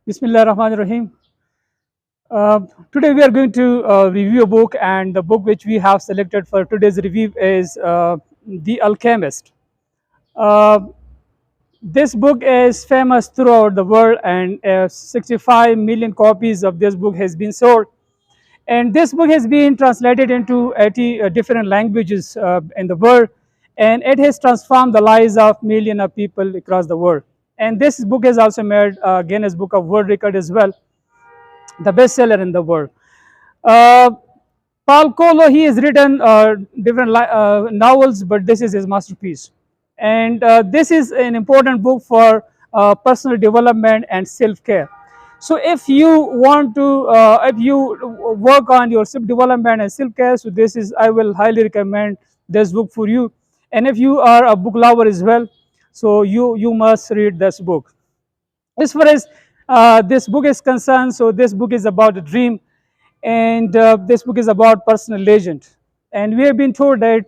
Bismillah Rahman Rahim. Uh, Today we are going to review a book, and the book which we have selected for today's review is The Alchemist. Uh, this book is famous throughout the world, and 65 million copies of this book has been sold. And this book has been translated into 80 different languages in the world, and it has transformed the lives of millions of people across the world. And this book has also made Guinness Book of World Record as well, the bestseller in the world. Uh, Paulo Coelho, he has written different novels, but this is his masterpiece. And this is an important book for personal development and self-care. So if you want to, if you work on your self-development and self-care, so this is, I will highly recommend this book for you. And if you are a book lover as well, so you must read this book. As far as this book is concerned, so this book is about a dream, and this book is about personal legend. And we have been told that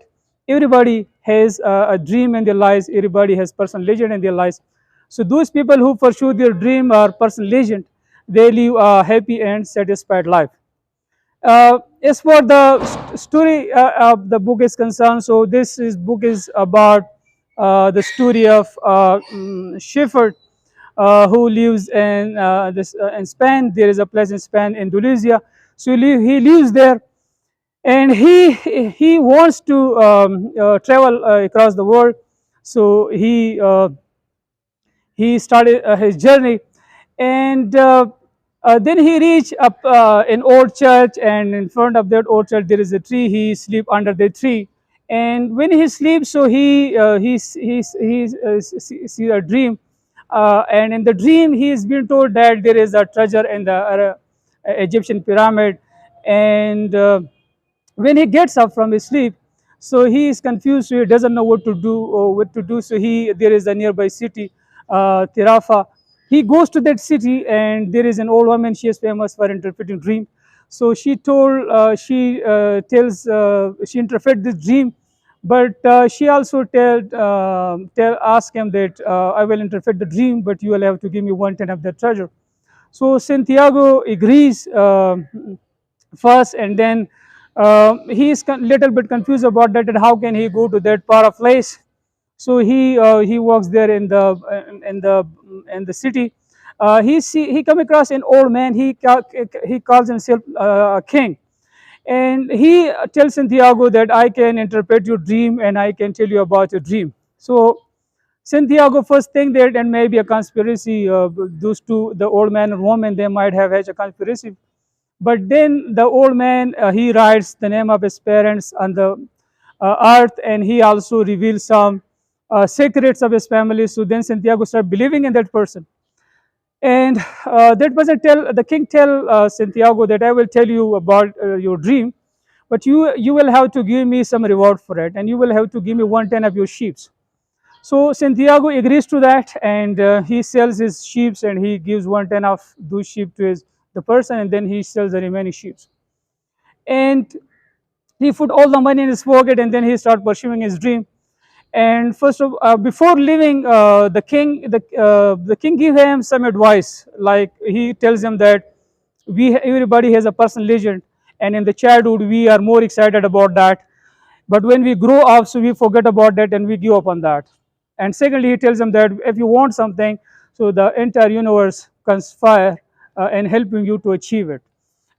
everybody has a dream in their lives, everybody has personal legend in their lives. So those people who pursue their dream or personal legend, they live a happy and satisfied life. As for the story of the book is concerned, so book is about the story of shepherd who lives in in Spain. There is a place in Spain, Andalusia. So he lives there, and he wants to travel across the world. So he started his journey, and then he reached up an old church, and in front of that old church there is a tree. He sleep under the tree, and when he sleeps, so he see a dream, and in the dream he is being told that there is a treasure in the Egyptian pyramid. And when he gets up from his sleep, so he is confused, so he doesn't know what to do or what to do. So there is a nearby city, Tarrafa. He goes to that city, and there is an old woman. She is famous for interpreting dream. So she interprets this dream, but she also ask him that I will interpret the dream, but you will have to give me 1/10 of the treasure. So Santiago agrees first, and then he is little bit confused about that, and how can he go to that part of place. So he walks there in the city. He come across an old man. He calls himself a king, and he tells Santiago that I can interpret your dream and I can tell you about your dream. So Santiago first think that and maybe a conspiracy. Those two, the old man and woman, they might have had a conspiracy. But then the old man, he writes the name of his parents on the earth, and he also reveals some secrets of his family. So then Santiago starts believing in that person. And that person the king tell Santiago that I will tell you about your dream, but you will have to give me some reward for it, and you will have to give me 1/10 of your sheep. So Santiago agrees to that, and he sells his sheep, and he gives 1/10 of those sheep to the person, and then he sells the remaining sheep. And he put all the money in his pocket, and then he started pursuing his dream. And before leaving, the king give him some advice. Like he tells him that everybody has a personal legend, and in the childhood we are more excited about that, but when we grow up, so we forget about that and we give up on that. And secondly, he tells him that if you want something, so the entire universe conspire and helping you to achieve it.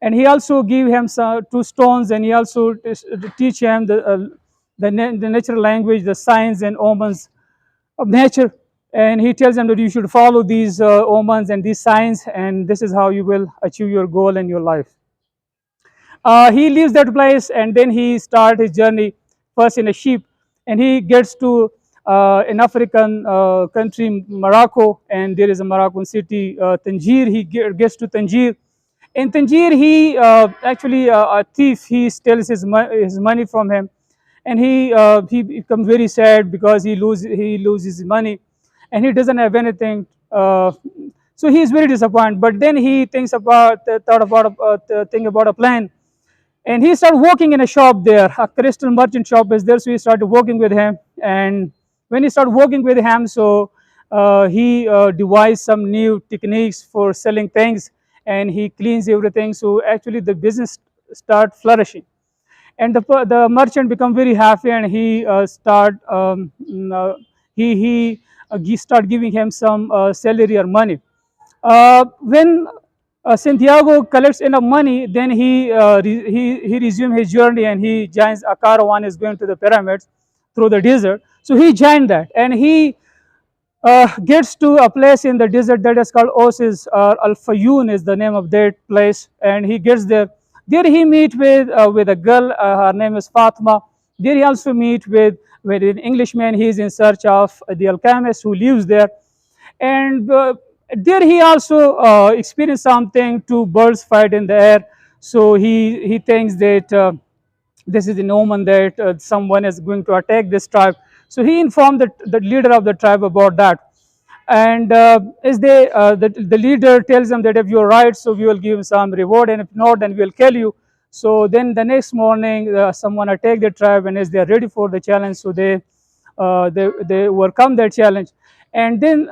And he also give him two stones, and he also teach him the natural language, the signs and omens of nature. And he tells him that you should follow these omens and these signs, and this is how you will achieve your goal in your life. He leaves that place, and then he starts his journey first in a ship, and he gets to an African country, Morocco, and there is a Moroccan city, Tanzeer. He gets to Tanzeer. In Tanzeer, he actually a thief. He steals his money from him, and he becomes very sad because he loses his money, and he doesn't have anything. So he is very disappointed. But then he think about a plan, and he started working in a shop there. A crystal merchant shop is there, so he started working with him. And when he started working with him, so he devised some new techniques for selling things, and he cleans everything. So actually the business start flourishing, and the merchant become very happy, and he start he start giving him some salary or money. When Santiago collects enough money, then he resumes his journey, and he joins a caravan is going to the pyramids through the desert. So he joined that, and he gets to a place in the desert that is called Oasis, or Al Fayoum is the name of that place, and he gets there. There he meet with a girl, her name is Fatima. There he also meet with an Englishman. He is in search of the alchemist who lives there, and there he also experienced something. Two birds fight in the air, so he thinks that this is an omen that someone is going to attack this tribe. So he informed the leader of the tribe about that, and as the leader tells them that if you're right, so we will give you some reward, and if not, then we will kill you. So then the next morning, someone attacked the tribe, and as they are ready for the challenge, so they overcome that challenge. And then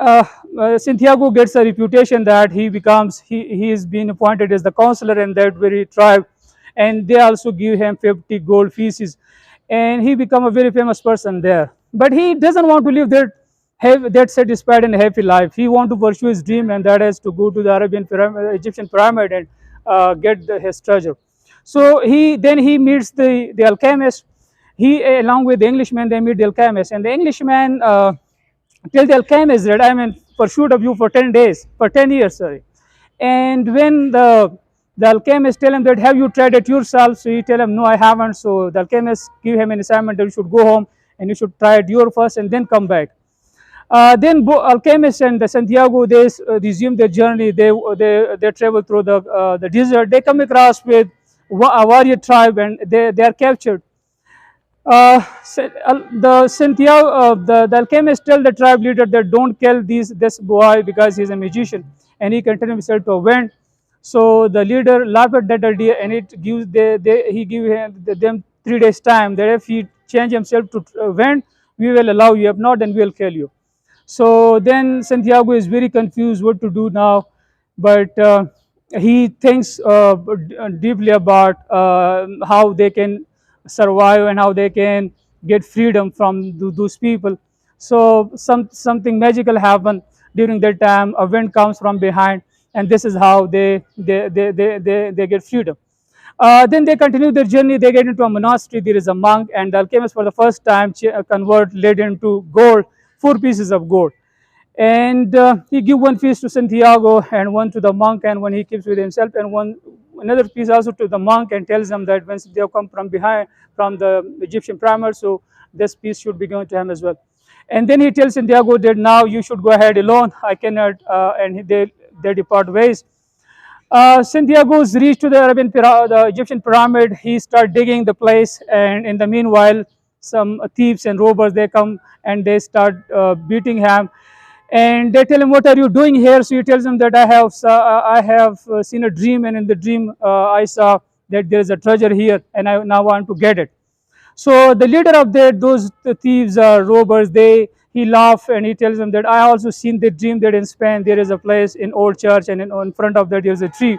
Santiago gets a reputation that he is being appointed as the counselor in that very tribe, and they also give him 50 gold pieces, and he become a very famous person there. But he doesn't want to live that satisfied and happy life. He want to pursue his dream, and that is to go to the Arabian pyramid, Egyptian pyramid, and get his treasure. So he meets the alchemist. He along with the Englishman, they meet the alchemist, and the Englishman tell the alchemist that I'm in pursuit of you for 10 days, for 10 years, sorry. And when the alchemist tell him that have you tried it yourself, so he tell him no, I haven't. So the alchemist give him an assignment that you should go home and you should try it your first and then come back. Then alchemist and the Santiago, they resume their journey. They travel through the desert. They come across with a warrior tribe, and they are captured. The Santiago, the alchemist tell the tribe leader that don't kill this boy because he's a magician and he continues himself to a wind. So the leader laughed at that idea, and it gives he give them 3 days time that if he change himself to wind, we will allow you. If not, then we will kill you. So then Santiago is very confused what to do now, but he thinks deeply about how they can survive and how they can get freedom from those people. So something magical happen during that time. A wind comes from behind, and this is how they get freedom. Then they continue their journey. They get into a monastery. There is a monk, and the alchemist for the first time convert lead into gold, 4 pieces of gold. And he give one piece to Santiago and one to the monk, and one he keeps with himself, and another piece also to the monk, and tells him that when Santiago come from behind from the Egyptian pyramid, so this piece should be given to him as well. And then he tells Santiago that now you should go ahead alone. I cannot, and they depart ways. Santiago's reached to the Egyptian pyramid. He start digging the place, and in the meanwhile, some thieves and robbers they come and they start beating him, and they tell him, "What are you doing here?" So he tells them that I have seen a dream, and in the dream I saw that there is a treasure here, and I now want to get it. So the leader of those thieves or robbers, he laughs and he tells them that I also seen the dream that in Spain there is a place in old church, and in front of that there is a tree,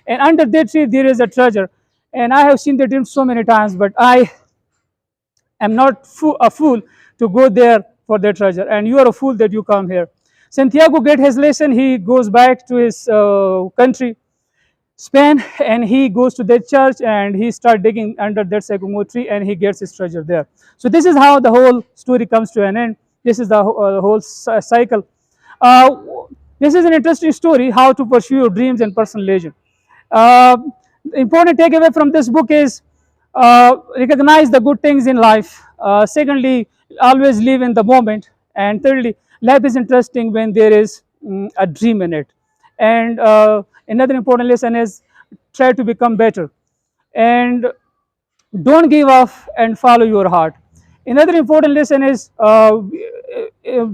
and under that tree there is a treasure, and I have seen the dream so many times, but I am not a fool to go there for the treasure, and you are a fool that you come here. Santiago get his lesson. He goes back to his country, Spain, and he goes to that church and he start digging under that sycamore tree, and he gets his treasure there. So this is how the whole story comes to an end. This is the whole cycle. Uh, this is an interesting story, how to pursue your dreams and personal legend. The important takeaway from this book is recognize the good things in life. Secondly, always live in the moment. And thirdly, life is interesting when there is a dream in it. And another important lesson is try to become better. And don't give up and follow your heart. Another important lesson is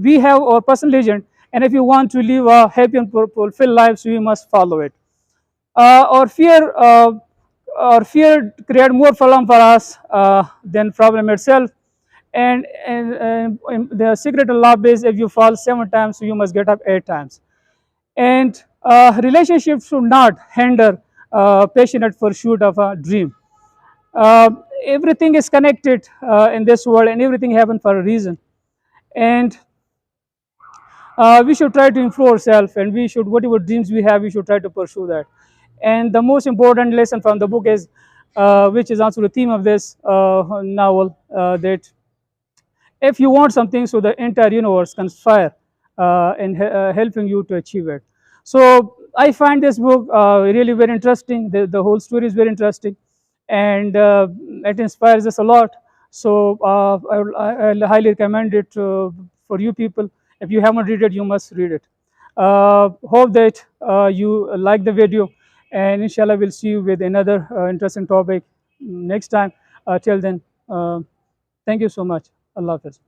we have our personal legend, and if you want to live a happy and fulfilled life, so you must follow it. Or fear create more problem for us than problem itself. and the secret of love is if you fall 7 times, so you must get up 8 times. And relationships should not hinder passionate pursuit of a dream. Uh, Everything is connected in this world, and everything happens for a reason. And we should try to improve ourselves, and we should, whatever dreams we have, we should try to pursue that. And the most important lesson from the book is, which is also the theme of this novel, that if you want something, so the entire universe conspire in helping you to achieve it. So I find this book really very interesting. The whole story is very interesting, and it inspires us a lot. So I'll highly recommend it for you people. If you haven't read it, you must read it. Hope that you like the video, and inshallah we'll see you with another interesting topic next time. Till then, thank you so much. Allah Hafiz.